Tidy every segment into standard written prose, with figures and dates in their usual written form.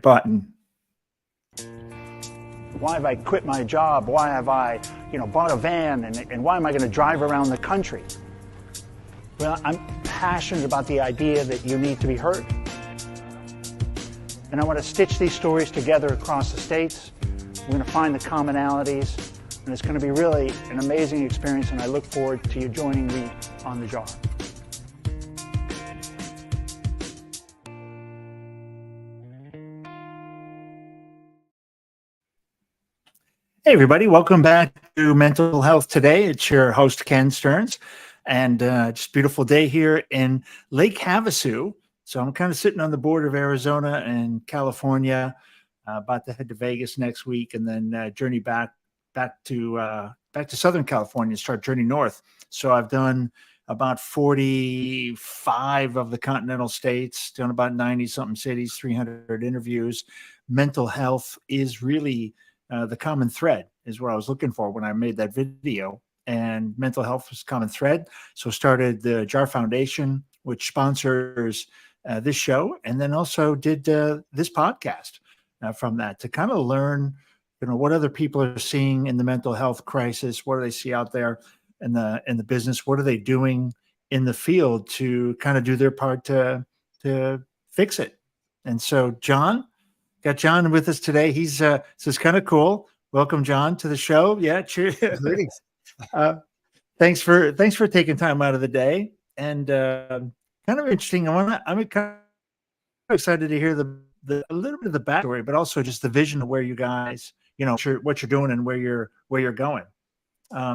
button. Why have I quit my job? Why have I, bought a van? And why am I going to drive around the country? Well, I'm passionate about the idea that you need to be heard. And I want to stitch these stories together across the states. We're going to find the commonalities. And it's going to be really an amazing experience. And I look forward to you joining me on the jar. Hey, everybody. Welcome back to Mental Health Today. It's your host, Ken Stearns. And just a beautiful day here in Lake Havasu. So I'm kind of sitting on the border of Arizona and California, about to head to Vegas next week, and then journey back to Southern California and start journey north. So I've done about 45 of the continental states, done about 90-something cities, 300 interviews. Mental health is really the common thread is what I was looking for when I made that video, and mental health was a common thread. So started the JAR Foundation, which sponsors this show, and then also did this podcast from that to kind of learn, what other people are seeing in the mental health crisis. What do they see out there in the business? What are they doing in the field to kind of do their part to fix it? And so got John with us today. He's this is kind of cool. Welcome, John, to the show. Yeah, cheers. Greetings. Thanks for taking time out of the day. And kind of interesting. I'm kind of excited to hear a little bit of the backstory, but also just the vision of where you guys, what you're doing and where you're going.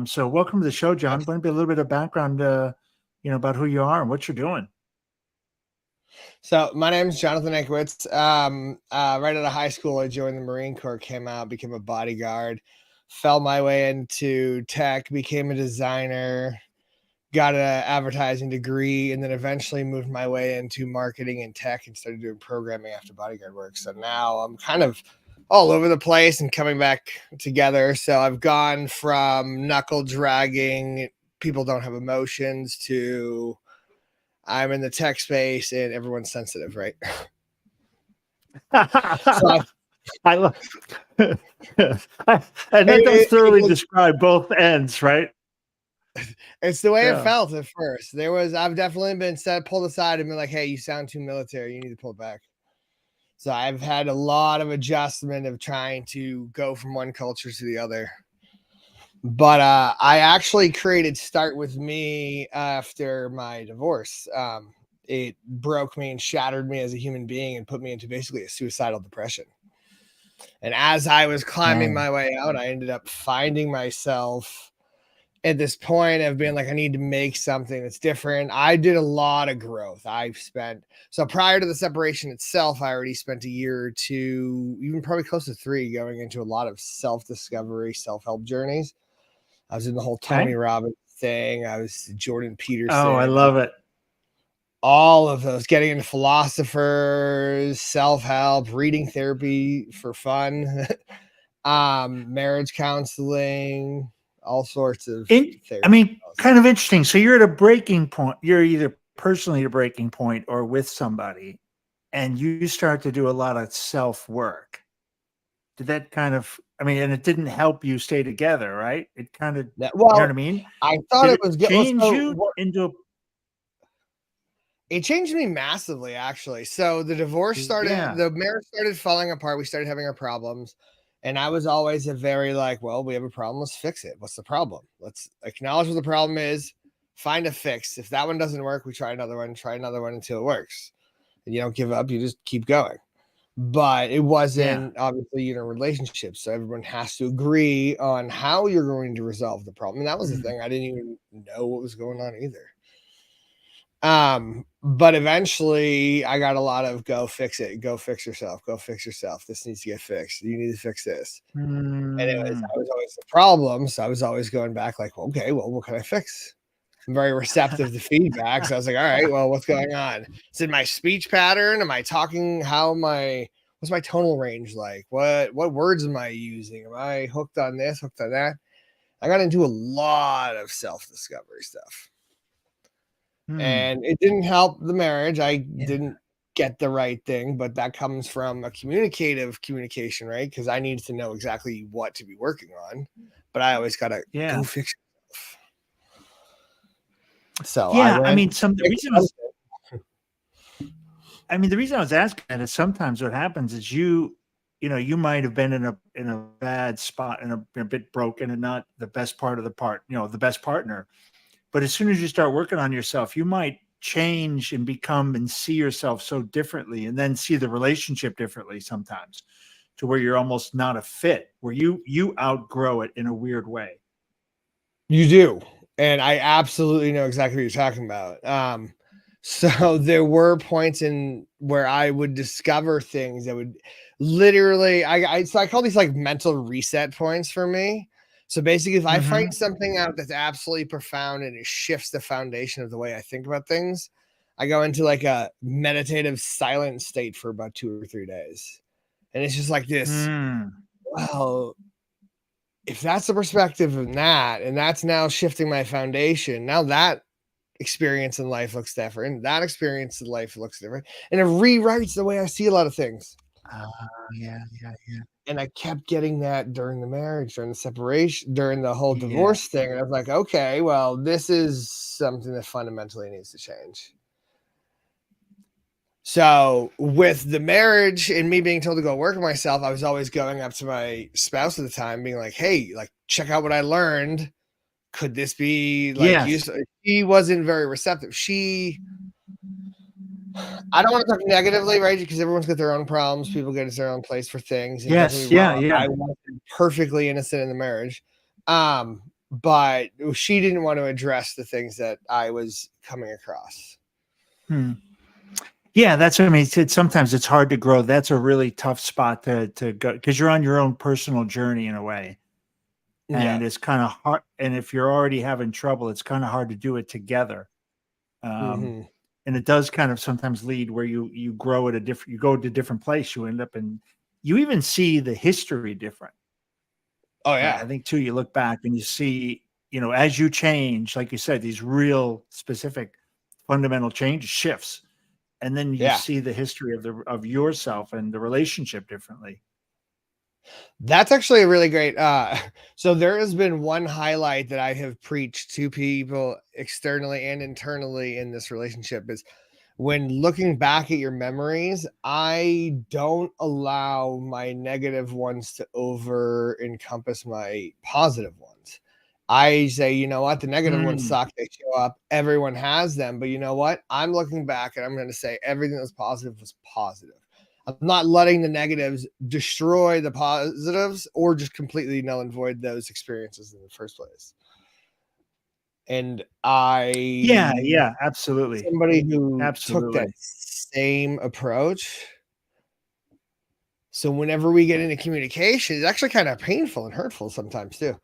So welcome to the show, John. Why don't be a little bit of background, about who you are and what you're doing. So my name is Jonathan Ankiewicz. Right out of high school, I joined the Marine Corps, came out, became a bodyguard, fell my way into tech, became a designer, got an advertising degree, and then eventually moved my way into marketing and tech and started doing programming after bodyguard work. So now I'm kind of all over the place and coming back together. So I've gone from knuckle dragging, people don't have emotions, to I'm in the tech space and everyone's sensitive, right? So I love and that does thoroughly describe both ends, right? It's the way it felt at first. I've definitely been pulled aside and been like, hey, you sound too military. You need to pull it back. So I've had a lot of adjustment of trying to go from one culture to the other. But I actually created Start With Me after my divorce. It broke me and shattered me as a human being and put me into basically a suicidal depression. And as I was climbing my way out, I ended up finding myself at this point of being like, I need to make something that's different. I did a lot of growth. So prior to the separation itself, I already spent a year or two, even probably close to 3, going into a lot of self-discovery, self-help journeys. I was in the whole Tony Robbins thing. I was Jordan Peterson. Oh, I love it. All of those, getting into philosophers, self-help, reading therapy for fun, marriage counseling, all sorts of therapy. Kind of interesting. So you're at a breaking point. You're either personally at a breaking point or with somebody, and you start to do a lot of self-work. Did that kind of, and it didn't help you stay together, right? It kind of, you know what I mean? I thought it was good. It changed me massively, actually. So the divorce started, the marriage started falling apart. We started having our problems. And I was always a very we have a problem. Let's fix it. What's the problem? Let's acknowledge what the problem is, find a fix. If that one doesn't work, we try another one until it works. And you don't give up. You just keep going. But it wasn't obviously relationships. So everyone has to agree on how you're going to resolve the problem. And that was the thing. I didn't even know what was going on either. But eventually I got a lot of go fix it, go fix yourself, This needs to get fixed. You need to fix this. And I was always the problem. So I was always going back okay, well, what can I fix? I'm very receptive to feedback. So I was like, all right, well, what's going on? Is it my speech pattern? Am I talking? What's my tonal range like? What words am I using? Am I hooked on this, hooked on that? I got into a lot of self-discovery stuff. And it didn't help the marriage. I didn't get the right thing, but that comes from a communication, right? Because I need to know exactly what to be working on, but I always gotta go fix myself. So yeah, I mean, the reason I was asking that is sometimes what happens is you might have been in a bad spot and a bit broken and not the best part of the best partner. But as soon as you start working on yourself, you might change and become and see yourself so differently, and then see the relationship differently sometimes, to where you're almost not a fit, where you outgrow it in a weird way. You do. And I absolutely know exactly what you're talking about. So there were points in where I would discover things that would literally, so I call these like mental reset points for me. So basically, if I find something out that's absolutely profound and it shifts the foundation of the way I think about things, I go into like a meditative silent state for about 2 or 3 days. And it's just like this, well, if that's the perspective of that, and that's now shifting my foundation, now that experience in life looks different. That experience in life looks different. And it rewrites the way I see a lot of things. Yeah. And I kept getting that during the marriage, during the separation, during the whole divorce thing. And I was like, okay, well, this is something that fundamentally needs to change. So with the marriage and me being told to go work on myself, I was always going up to my spouse at the time being like, hey, like, check out what I learned. Could this be like useful? She wasn't very receptive. I don't want to talk negatively, right? Because everyone's got their own problems. People get to their own place for things. And I wasn't perfectly innocent in the marriage. But she didn't want to address the things that I was coming across. Yeah, that's what I mean. Sometimes it's hard to grow. That's a really tough spot to go, because you're on your own personal journey in a way. And it's kind of hard. And if you're already having trouble, it's kind of hard to do it together. And it does kind of sometimes lead where you grow at you go to a different place. You end up you even see the history different. Oh yeah. I think too, you look back and you see, as you change, like you said, these real specific fundamental shifts. And then you see the history of yourself and the relationship differently. That's actually a really great. So there has been one highlight that I have preached to people externally and internally in this relationship is when looking back at your memories, I don't allow my negative ones to over encompass my positive ones. I say, you know what? The negative ones suck. They show up. Everyone has them. But you know what? I'm looking back and I'm going to say everything that was positive. I'm not letting the negatives destroy the positives or just completely null and void those experiences in the first place. And absolutely. Somebody who took that same approach. So whenever we get into communication, it's actually kind of painful and hurtful sometimes too.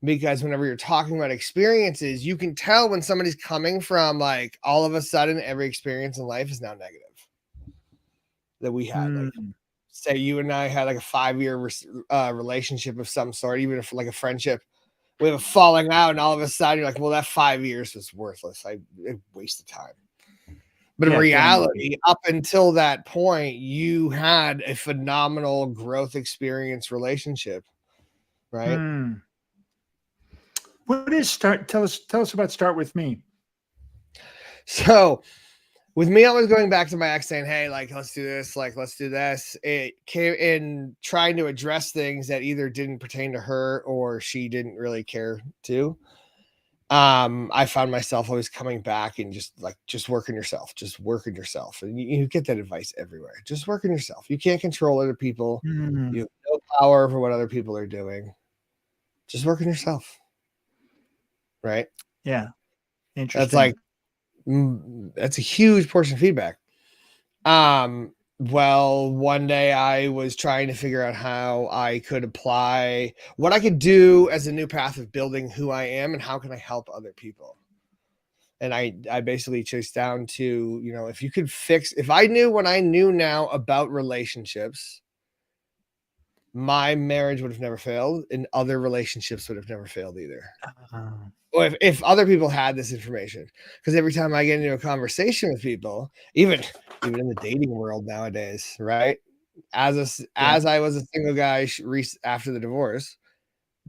Because whenever you're talking about experiences, you can tell when somebody's coming from like all of a sudden every experience in life is now negative. That we had, like, say you and I had like a 5-year relationship of some sort, even if like a friendship, we have a falling out, and all of a sudden you're like, well, that 5 years was worthless. I wasted time. But in reality, up until that point, you had a phenomenal growth experience relationship, right? What is tell us about Start With Me. So with me always going back to my ex saying, hey, like, let's do this, like, let's do this. It came in trying to address things that either didn't pertain to her or she didn't really care to. I found myself always coming back and just work on yourself, And you get that advice everywhere. Just work on yourself. You can't control other people. You have no power over what other people are doing. Just work on yourself. Right? Yeah. Interesting. That's a huge portion of feedback. Well, one day I was trying to figure out how I could apply what I could do as a new path of building who I am and how can I help other people. And I basically chased down to, if I knew what I knew now about relationships, my marriage would have never failed, and other relationships would have never failed either. Uh, Or if other people had this information, because every time I get into a conversation with people, even in the dating world nowadays, right? As I was a single guy after the divorce,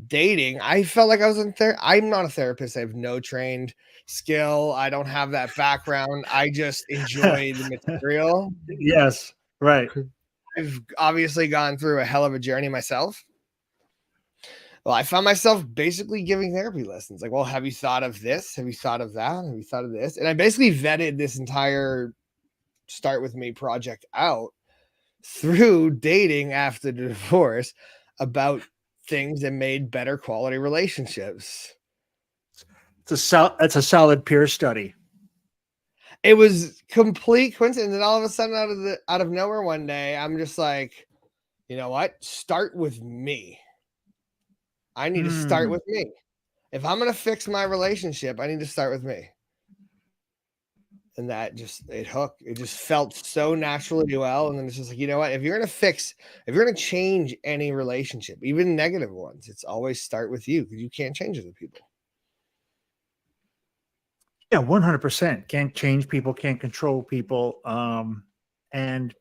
dating, I felt like I was in therapy. I'm not a therapist. I have no trained skill. I don't have that background. I just enjoy the material. yes, right. I've obviously gone through a hell of a journey myself. Well, I found myself basically giving therapy lessons. Like, well, have you thought of this? Have you thought of that? Have you thought of this? And I basically vetted this entire Start With Me project out through dating after the divorce about things that made better quality relationships. It's a solid peer study. It was complete coincidence. And all of a sudden, out of nowhere one day, I'm just like, you know what? Start with me. I need to start with me. If I'm going to fix my relationship, I need to start with me. And that it hooked. It just felt so naturally well. And then it's just like, you know what? If you're going to change any relationship, even negative ones, it's always start with you, because you can't change other people. Yeah, 100%. Can't change people, can't control people. And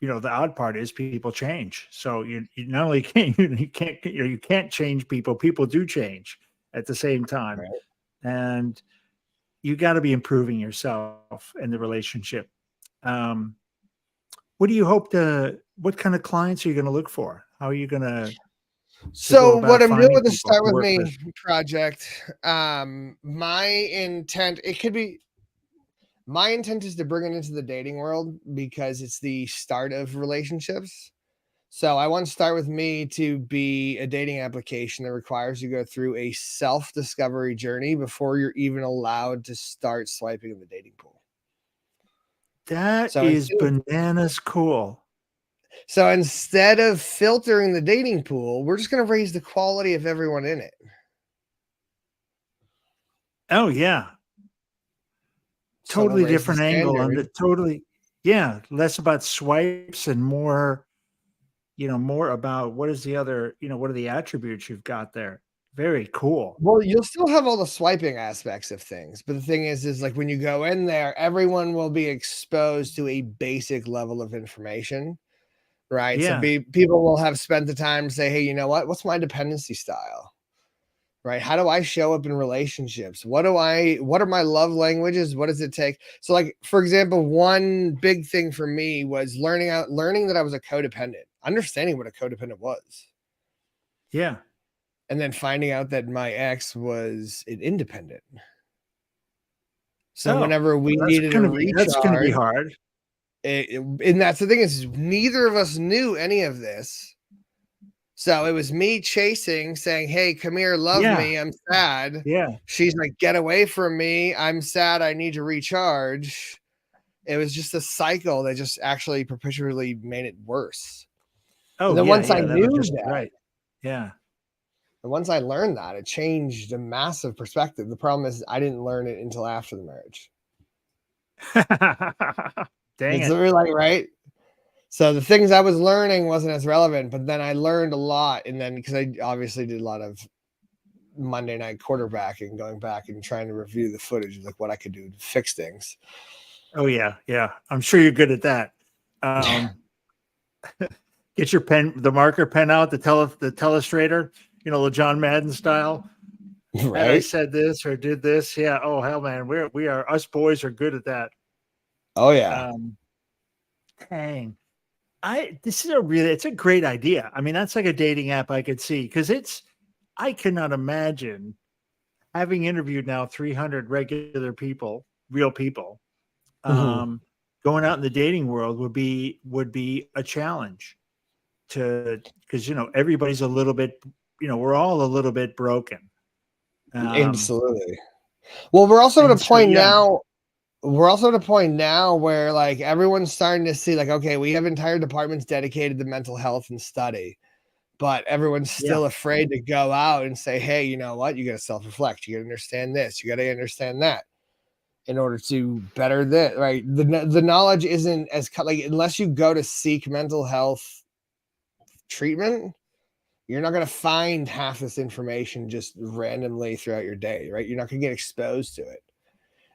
the odd part is people change. So you not only you can't change people, people do change at the same time. Right. And you got to be improving yourself in the relationship. What do you hope what kind of clients are you going to look for? How are you going to? So what I'm doing with the Start With Me project, my intent is to bring it into the dating world, because it's the start of relationships. So I want Start With Me to be a dating application that requires you to go through a self-discovery journey before you're even allowed to start swiping in the dating pool. That is bananas cool. So instead of filtering the dating pool, we're just going to raise the quality of everyone in it. Oh, yeah. Totally different angle on the less about swipes and more about what is the other, what are the attributes you've got there. Very cool. Well, you'll still have all the swiping aspects of things, but the thing is like when you go in there, everyone will be exposed to a basic level of information, right? Yeah. So people will have spent the time to say, hey, you know what? What's my dependency style? Right? How do I show up in relationships? What are my love languages? What does it take? So like, for example, one big thing for me was learning that I was a codependent, understanding what a codependent was. Yeah. And then finding out that my ex was an independent. So whenever we needed a recharge, that's going to be hard. And that's the thing, is neither of us knew any of this. So it was me chasing, saying, hey, come here, love me. I'm sad. Yeah. She's like, get away from me. I'm sad. I need to recharge. It was just a cycle that just actually perpetually made it worse. Oh, and then once I knew that, right. Yeah. And once I learned that, it changed a massive perspective. The problem is I didn't learn it until after the marriage. Dang it's it. literally like, right? So the things I was learning wasn't as relevant, but then I learned a lot. And then, because I obviously did a lot of Monday night quarterbacking, going back and trying to review the footage of like what I could do to fix things. Oh yeah. Yeah. I'm sure you're good at that. Get your pen, the marker pen out, the telestrator, the John Madden style. Right. And I said this or did this. Yeah. Oh hell, man. Us boys are good at that. Oh yeah. Dang. It's a great idea. I mean, that's like a dating app I could see, because I cannot imagine having interviewed now 300 regular people, real people, going out in the dating world would be a challenge because everybody's a little bit, we're all a little bit broken. Absolutely. Well, we're also at a point now. We're also at a point now where like everyone's starting to see like, okay, we have entire departments dedicated to mental health and study, but everyone's still afraid to go out and say, hey, you know what? You got to self-reflect. You got to understand this. You got to understand that in order to better this, right? The knowledge isn't as like, unless you go to seek mental health treatment, you're not going to find half this information just randomly throughout your day, right? You're not going to get exposed to it.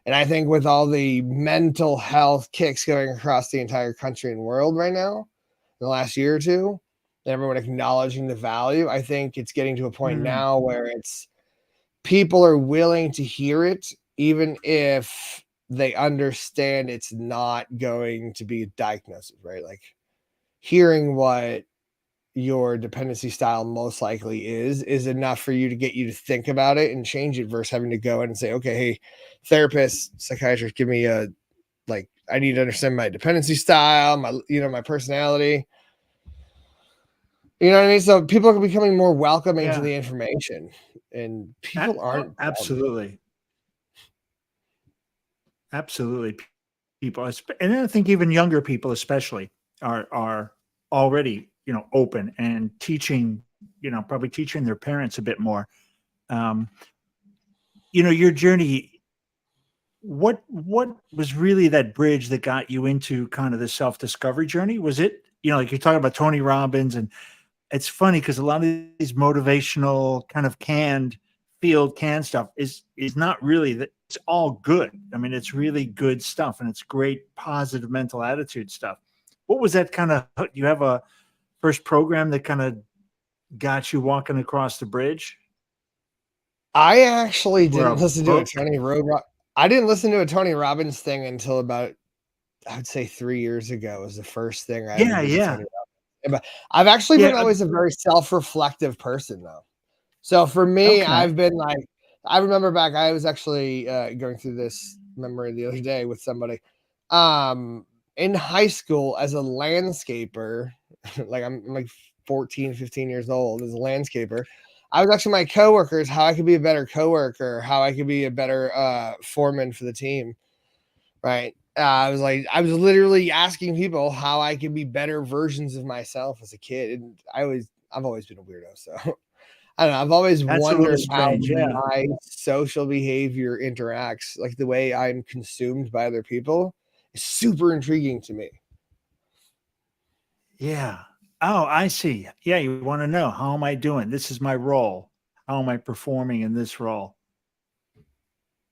And I think with all the mental health kicks going across the entire country and world right now, in the last year or two, and everyone acknowledging the value, I think it's getting to a point now where it's people are willing to hear it, even if they understand it's not going to be a diagnosis, right? Like hearing what your dependency style most likely is enough for you to get you to think about it and change it versus having to go in and say, okay, hey, therapist, psychiatrist, give me a, like, I need to understand my dependency style, my, my personality. You know what I mean? So people are becoming more welcoming to the information, and people aren't. Absolutely. Absolutely. People, and I think even younger people especially are already, open and teaching, probably teaching their parents a bit more. Your journey, what was really that bridge that got you into kind of the self-discovery journey? Was it, like you're talking about Tony Robbins, and it's funny because a lot of these motivational kind of canned stuff is not really that. It's all good. I mean, it's really good stuff, and it's great positive mental attitude stuff. What was that kind of, you have a first program that kind of got you walking across the bridge? I actually didn't listen to I didn't listen to a Tony Robbins thing until about, I'd say 3 years ago was the first thing I ever did with Tony Robbins. But I've actually been always a very self-reflective person, though. So for me, I've been like, I remember back, I was actually going through this memory the other day with somebody in high school as a landscaper. Like I'm like 14, 15 years old as a landscaper. I was actually my coworkers, how I could be a better coworker, how I could be a better foreman for the team. Right. I was literally asking people how I could be better versions of myself as a kid. And I've always been a weirdo. So I don't know. I've always wondered how my social behavior interacts, like the way I'm consumed by other people is super intriguing to me. Yeah. Oh, I see. Yeah. You want to know, how am I doing? This is my role. How am I performing in this role?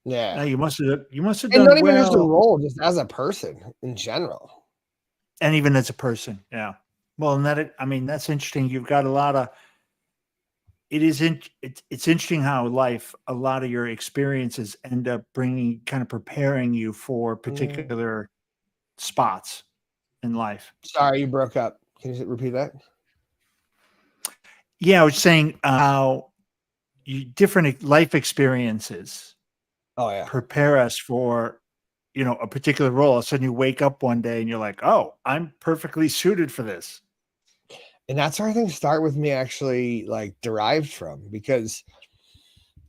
Yeah. No, you must have done and not even well. just a role, just as a person in general. And even as a person. Yeah. Well, and that's interesting. You've got a lot of, it's interesting how a lot of your experiences end up kind of preparing you for particular spots in life. Sorry, you broke up. Can you repeat that? Yeah, I was saying how different life experiences prepare us for, a particular role. All of a sudden you wake up one day and you're like, oh, I'm perfectly suited for this. And that's where things start with me actually like derived from, because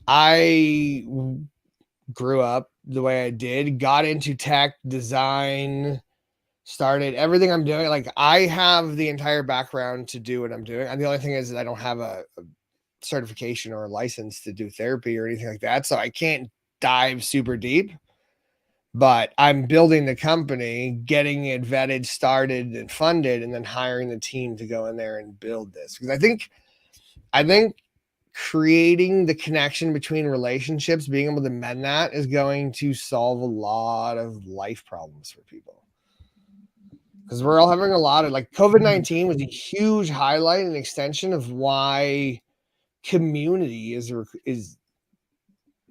I grew up the way I did, got into tech design, started everything I'm doing. Like I have the entire background to do what I'm doing. And the only thing is that I don't have a certification or a license to do therapy or anything like that. So I can't dive super deep, but I'm building the company, getting it vetted, started and funded, and then hiring the team to go in there and build this. Because I think creating the connection between relationships, being able to mend that, is going to solve a lot of life problems for people. Because we're all having a lot of, like, COVID-19 was a huge highlight and extension of why community is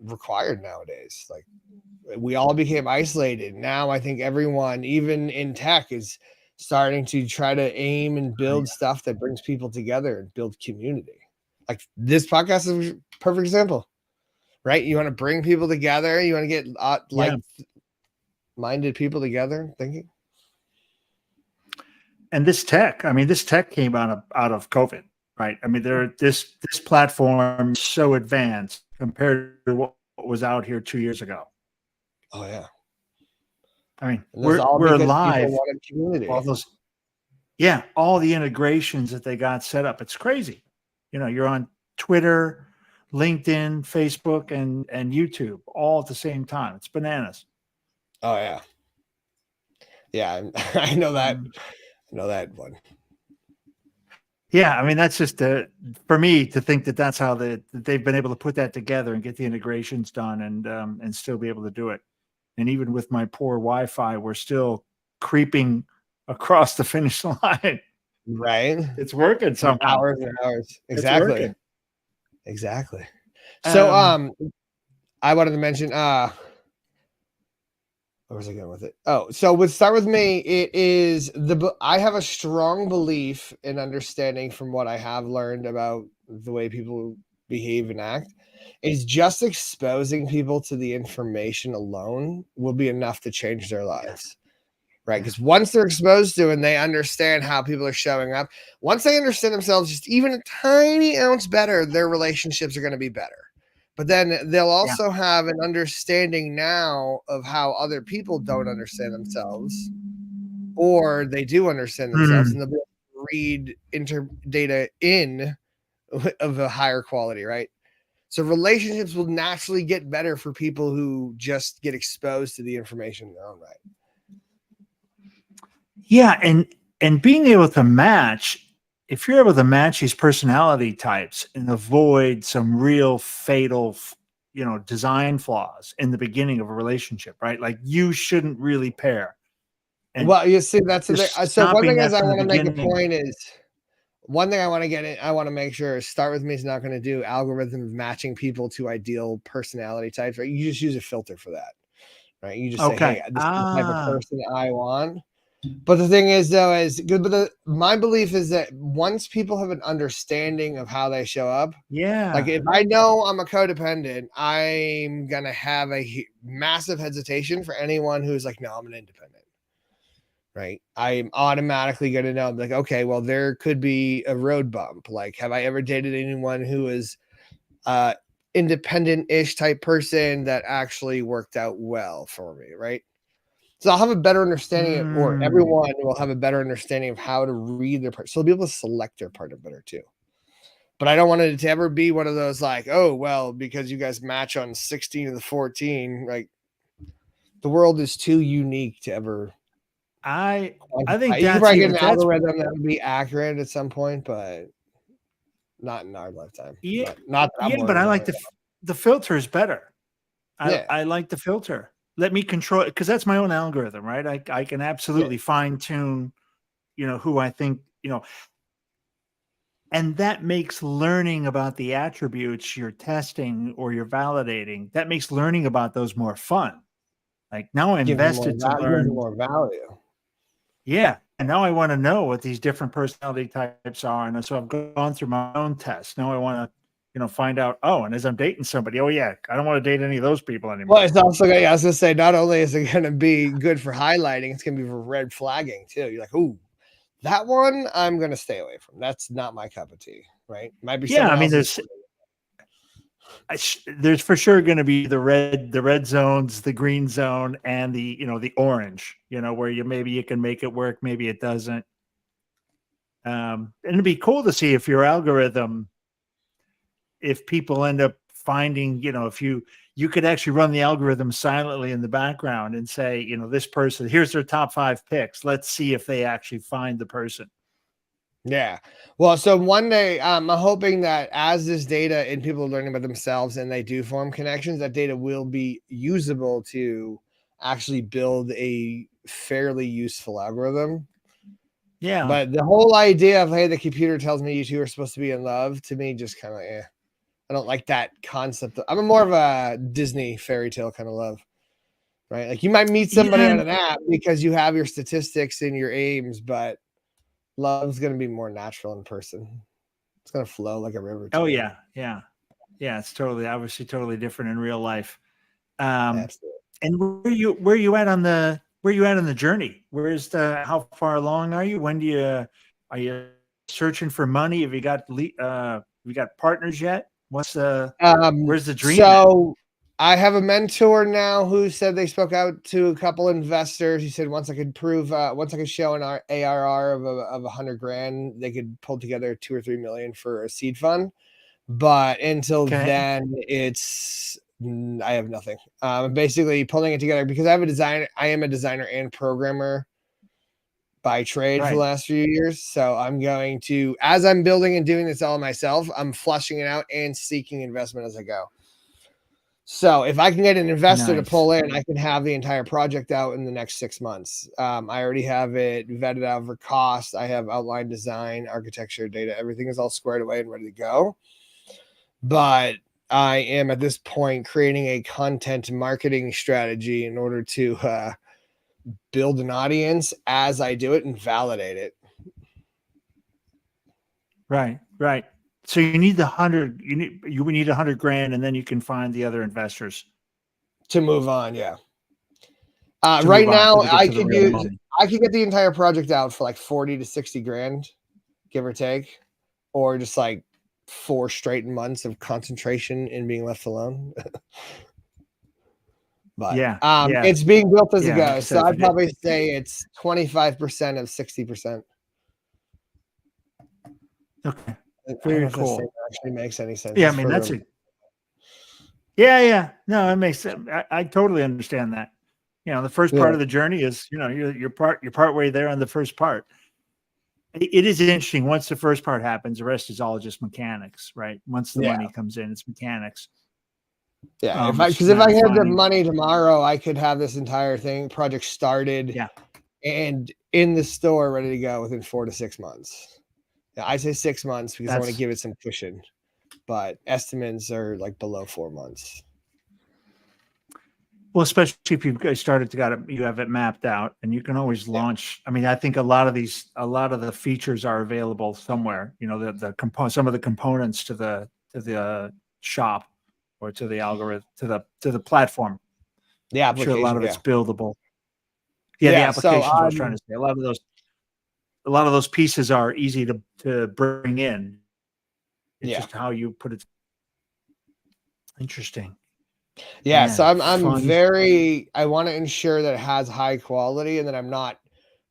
required nowadays. Like, we all became isolated. Now I think everyone, even in tech, is starting to try to aim and build stuff that brings people together and build community. Like this podcast is a perfect example, right? You want to bring people together. You want to get like-minded people together thinking. And this tech came out of COVID, right? I mean, this platform is so advanced compared to what was out here 2 years ago. Oh yeah. I mean, we're live. All the integrations that they got set up. It's crazy. You're on Twitter, LinkedIn, Facebook, and YouTube all at the same time. It's bananas. Oh yeah. Yeah, I know that. I know that one. Yeah, I mean that's just for me to think that that's how that they've been able to put that together and get the integrations done and still be able to do it. And even with my poor Wi-Fi, we're still creeping across the finish line. Right. It's working somehow. Hours and hours. It's Exactly. working. Exactly. So I wanted to mention where was I going with it? Oh, so with Start With Me, it is I have a strong belief in understanding from what I have learned about the way people behave and act is just exposing people to the information alone will be enough to change their lives. Right? Because once they're exposed to and they understand how people are showing up, once they understand themselves just even a tiny ounce better, their relationships are going to be better. But then they'll also have an understanding now of how other people don't understand themselves, or they do understand themselves, and they'll be able to read data in of a higher quality, right? So relationships will naturally get better for people who just get exposed to the information in their own right. Yeah, and being able to match, if you're able to match these personality types and avoid some real fatal, design flaws in the beginning of a relationship, right? Like you shouldn't really pair. And well, you see, that's the thing. So one thing is I want to make a point is one thing I want to get in. I want to make sure Start With Me is not going to do algorithms matching people to ideal personality types, right? You just use a filter for that, right? You just say, hey, this is the type of person I want. But the thing is, though, is good. But my belief is that once people have an understanding of how they show up, like if I know I'm a codependent, I'm gonna have a massive hesitation for anyone who's like, no, I'm an independent. Right? I'm automatically gonna know, like, okay, well, there could be a road bump. Like, have I ever dated anyone who is independent-ish type person that actually worked out well for me? Right? So I'll have a better understanding or everyone will have a better understanding of how to read their part. So they'll be able to select their partner better too. But I don't want it to ever be one of those like, oh, well, because you guys match on 16 of the 14, like the world is too unique to ever. I think you can probably get an algorithm that would be accurate at some point, but not in our lifetime. Yeah, but I like the filter is better. I like the filter. Let me control it because that's my own algorithm, right? I can absolutely fine tune, who I think, and that makes learning about the attributes you're testing or you're validating, that makes learning about those more fun. Like now I'm invested to learn more value. Yeah. And now I want to know what these different personality types are. And so I've gone through my own test. Now I want to, find out, and as I'm dating somebody, I don't want to date any of those people anymore. Well, it's also, I was going to say, not only is it going to be good for highlighting, it's going to be for red flagging too. You're like, ooh, that one I'm going to stay away from. That's not my cup of tea, right? Might be. I mean, there's for sure going to be the red zones, the green zone, and the orange, where maybe you can make it work, maybe it doesn't. And it'd be cool to see if your algorithm, if people end up finding, if you could actually run the algorithm silently in the background and say, this person, here's their top 5 picks. Let's see if they actually find the person. Yeah. Well, so one day I'm hoping that as this data and people are learning about themselves and they do form connections, that data will be usable to actually build a fairly useful algorithm. Yeah. But the whole idea of, hey, the computer tells me you two are supposed to be in love, to me, just kind of, I don't like that concept. I'm more of a Disney fairy tale kind of love, right? Like you might meet somebody on an app because you have your statistics and your aims, but love's going to be more natural in person. It's going to flow like a river. Oh yeah. Yeah. Yeah. It's obviously totally different in real life. Absolutely. And where you at on the journey? How far along are you? Are you searching for money? Have you got partners yet? Where's the dream? So I have a mentor now who said they spoke out to a couple investors. He said once I could show an ARR of $100,000, they could pull together 2 or 3 million for a seed fund. But until then, I have nothing. I'm basically pulling it together because I am a designer and programmer. by trade for Right. the last few years. So I'm going to, as I'm building and doing this all myself, I'm flushing it out and seeking investment as I go. So if I can get an investor to Nice. pull in, I can have the entire project out in the next 6 months. I already have it vetted out for cost. I have outline design, architecture, data. Everything is all squared away and ready to go. But I am at this point creating a content marketing strategy in order to build an audience as I do it and validate it. Right. Right. So you need the 100. You would need 100 grand, and then you can find the other investors To move on, yeah. to Right move on, now, to get I to the could real money. get the entire project out for like 40 to 60 grand, give or take, or just like 4 straight months of concentration and being left alone. But Yeah. it's being built as it Yeah, like I goes. said, So if I'd you did- probably say it's 25% of 60%. Okay. I don't Very know if this cool. thing actually makes any sense. Yeah, I It's mean for that's real. it. Yeah. No, it makes sense. I totally understand that. You know, the first part Yeah. of the journey is, you know, you're part way there on the first part. It is interesting. Once the first part happens, the rest is all just mechanics, right? Once the Yeah. money comes in, it's mechanics. Yeah, It's because just a if matter I of had the finding. money tomorrow, I could have this entire project started Yeah. and in the store ready to go within 4 to 6 months. Yeah, I say 6 months because I want to That's give it some cushion, but estimates are like below 4 months. well, especially if you guys you have it mapped out, and you can always launch. I mean, I think a lot of the features are available somewhere. You know, some of the components to the shop or to the algorithm to the platform. The I'm sure a lot application, of it's yeah. buildable. Yeah, the Yeah, so applications. I was trying to say a lot of those pieces are easy to bring in. It's yeah. just how you put it. Interesting. Yeah, so Man, I'm fun. very I want to ensure that it has high quality and that I'm not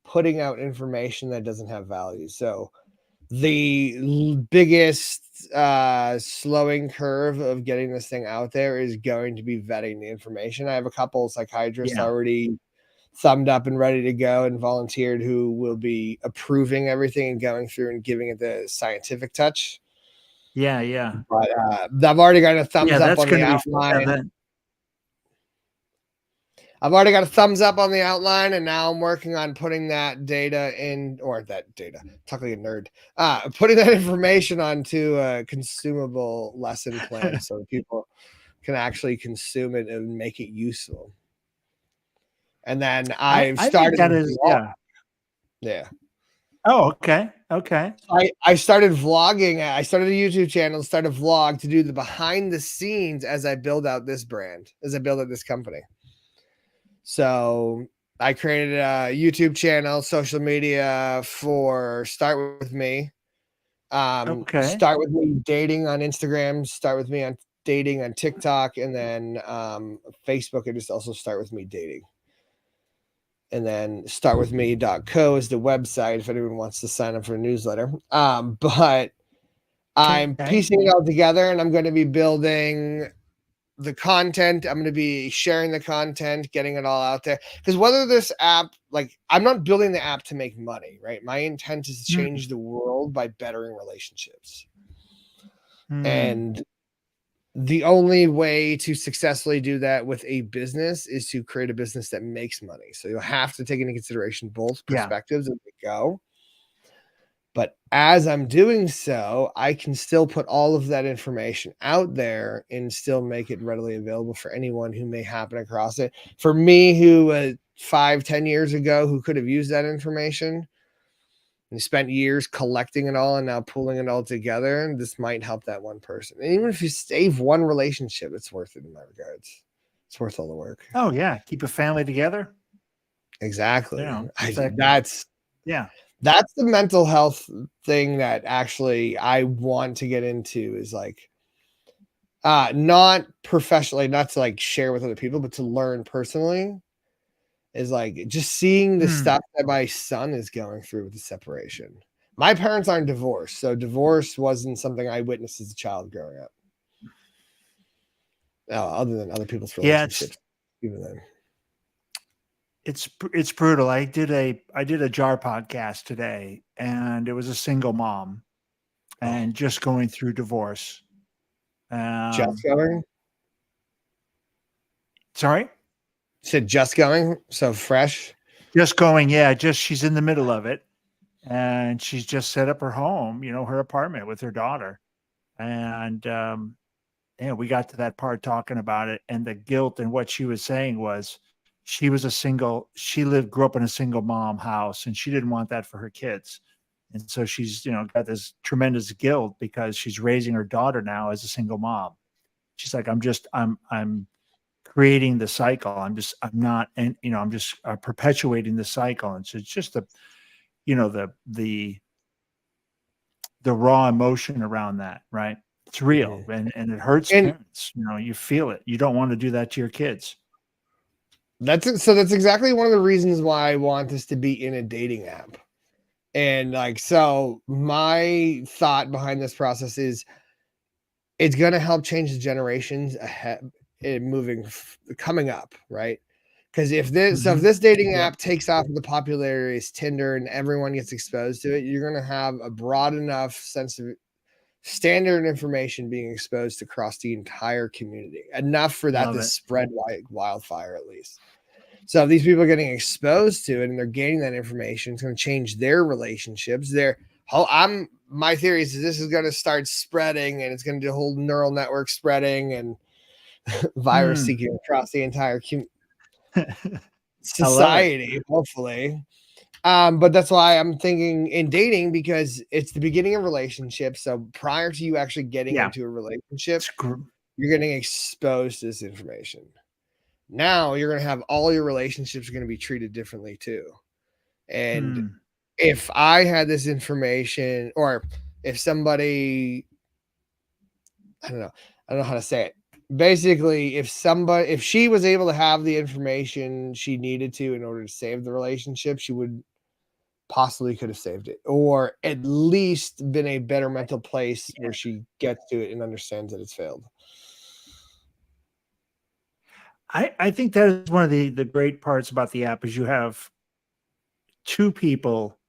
putting out information that doesn't have value. So the biggest slowing curve of getting this thing out there is going to be vetting the information. I have a couple psychiatrists Yeah. already thumbed up and ready to go and volunteered who will be approving everything and going through and giving it the scientific touch. Yeah. But I've already got a thumbs Yeah, up that's on the going to be outline. I've already got a thumbs up on the outline, and now I'm working on putting that data in, or that data, talking like a nerd, putting that information onto a consumable lesson plan so people can actually consume it and make it useful. And then I I've think started. that is, yeah. Yeah. Oh, okay. Okay. I started vlogging. I started a YouTube channel, started a vlog to do the behind the scenes as I build out this brand, as I build out this company. So I created a YouTube channel, social media for Start With Me. Okay. Start with me dating on Instagram, start with me on dating on TikTok, and then Facebook, and just also Start With Me dating. And then startwithme.co is the website if anyone wants to sign up for a newsletter. But I'm piecing it all together, and I'm going to be building the content. I'm going to be sharing the content, getting it all out there. Because whether this app, like, I'm not building the app to make money, right? My intent is to change the world by bettering relationships. And the only way to successfully do that with a business is to create a business that makes money. So you'll have to take into consideration both perspectives as we go. But as I'm doing so, I can still put all of that information out there and still make it readily available for anyone who may happen across it. For me, who 5-10 years ago, who could have used that information and spent years collecting it all and now pulling it all together, this might help that one person. And even if you save one relationship, it's worth it in my regards. It's worth all the work. Oh, yeah. Keep a family together. Exactly. Yeah. That's the mental health thing that actually I want to get into, is like not professionally, not to like share with other people, but to learn personally, is like just seeing the stuff that my son is going through with the separation. My parents aren't divorced, so divorce wasn't something I witnessed as a child growing up. Other than other people's relationships, even then. It's brutal. I did a jar podcast today, and it was a single mom and just going through divorce. Just going? Sorry? Said just going, so fresh. Just going, yeah. Just she's in the middle of it, and she's just set up her home, her apartment with her daughter, and we got to that part talking about it, and the guilt, and what she was saying was she grew up in a single mom house, and she didn't want that for her kids, and so she's got this tremendous guilt because she's raising her daughter now as a single mom. She's like, I'm creating the cycle. I'm just perpetuating the cycle. And so it's just the raw emotion around that, right? It's real, and it hurts parents. You feel it. You don't want to do that to your kids. That's exactly one of the reasons why I want this to be in a dating app. And so my thought behind this process is it's going to help change the generations ahead, coming up, right? Because if this dating app takes off the popularity as Tinder and everyone gets exposed to it, you're going to have a broad enough sense of standard information being exposed across the entire community, enough for that to spread like wildfire, at least. So if these people are getting exposed to it and they're gaining that information, it's going to change their relationships. My theory is this is going to start spreading, and it's going to do a whole neural network spreading and virus seeking across the entire society, hopefully. But that's why I'm thinking in dating, because it's the beginning of relationships. So prior to you actually getting into a relationship, you're getting exposed to this information. Now you're going to have all your relationships are going to be treated differently too. And if I had this information, or if somebody, I don't know how to say it. Basically, if she was able to have the information she needed to in order to save the relationship, she would possibly could have saved it, or at least been a better mental place where she gets to it and understands that it's failed. I think that is one of the great parts about the app is you have two people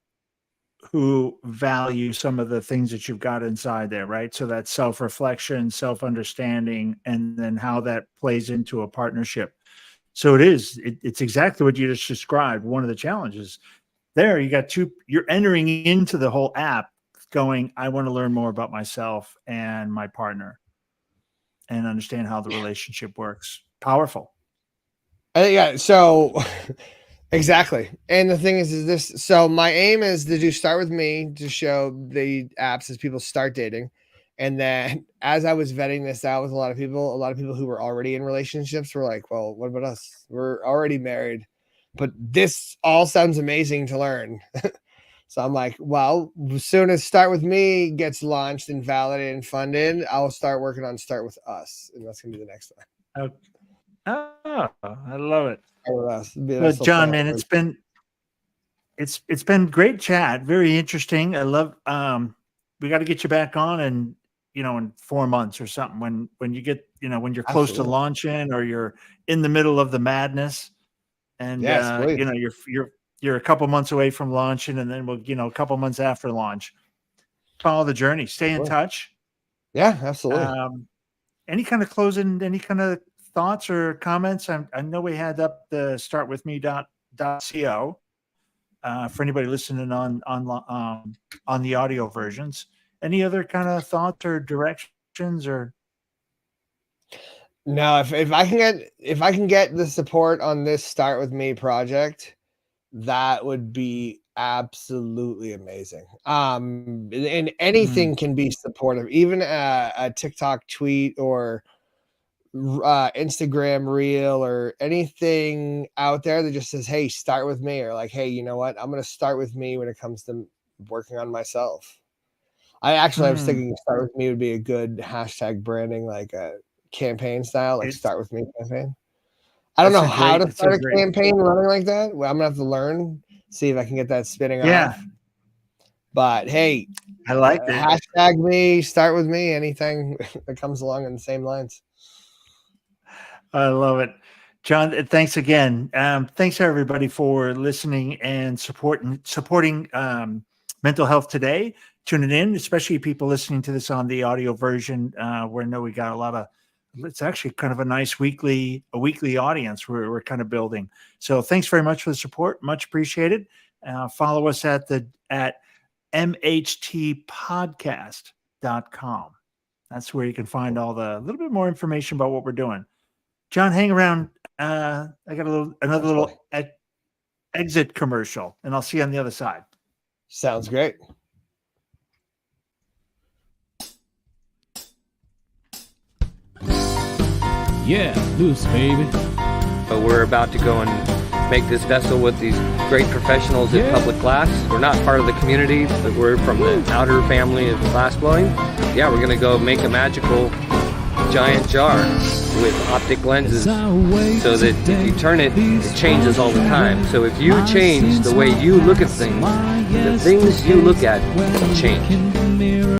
who value some of the things that you've got inside there, right? So that self-reflection, self-understanding, and then how that plays into a partnership. So it's exactly what you just described. One of the challenges there, you're entering into the whole app going, I want to learn more about myself and my partner and understand how the relationship works. Powerful. Yeah. So exactly. And the thing is this, so my aim is to start with me, to show the apps as people start dating. And then as I was vetting this out with a lot of people who were already in relationships were like, well, what about us? We're already married, but this all sounds amazing to learn. So I'm like, well, as soon as Start With Me gets launched and validated and funded, I'll start working on Start With Us. And that's going to be the next one. Okay. Oh, I love it. Well, John, man, it's been great chat. Very interesting. I love, we got to get you back on, and, in 4 months or something, when you get, when you're close to launching, or you're in the middle of the madness, and, you're a couple months away from launching, and then we'll, a couple months after launch, follow the journey, stay in touch. Yeah, absolutely. Any kind of thoughts or comments? I know we had up the startwithme.co for anybody listening on the audio versions. Any other kind of thoughts or directions, or? No, if I can get the support on this Start With Me project, that would be absolutely amazing. And anything can be supportive, even a TikTok tweet or Instagram reel or anything out there that just says, hey, start with me, or like, hey, you know what, I'm going to start with me when it comes to working on myself. I was thinking Start With Me would be a good hashtag branding, like a campaign style, like Start With Me campaign. I don't know how to start a campaign running like that. Well, I'm gonna have to learn, see if I can get that spinning off. But hey, I like it. Hashtag me, Start With Me, anything that comes along in the same lines. I love it. John, thanks again. Thanks everybody for listening and supporting Mental Health Today. Tuning in, especially people listening to this on the audio version, where I know we got a lot of. It's actually kind of a nice weekly audience we're kind of building. So thanks very much for the support. Much appreciated. Follow us at mhtpodcast.com. That's where you can find all the little bit more information about what we're doing. John, hang around. I got another little exit commercial, and I'll see you on the other side. Sounds great. Yeah, loose, baby. We're about to go and make this vessel with these great professionals in public glass. We're not part of the community, but we're from the outer family of glass blowing. Yeah, we're going to go make a magical giant jar with optic lenses so that if you turn it, it changes all the time. So if you change the way you look at things, the things you look at change.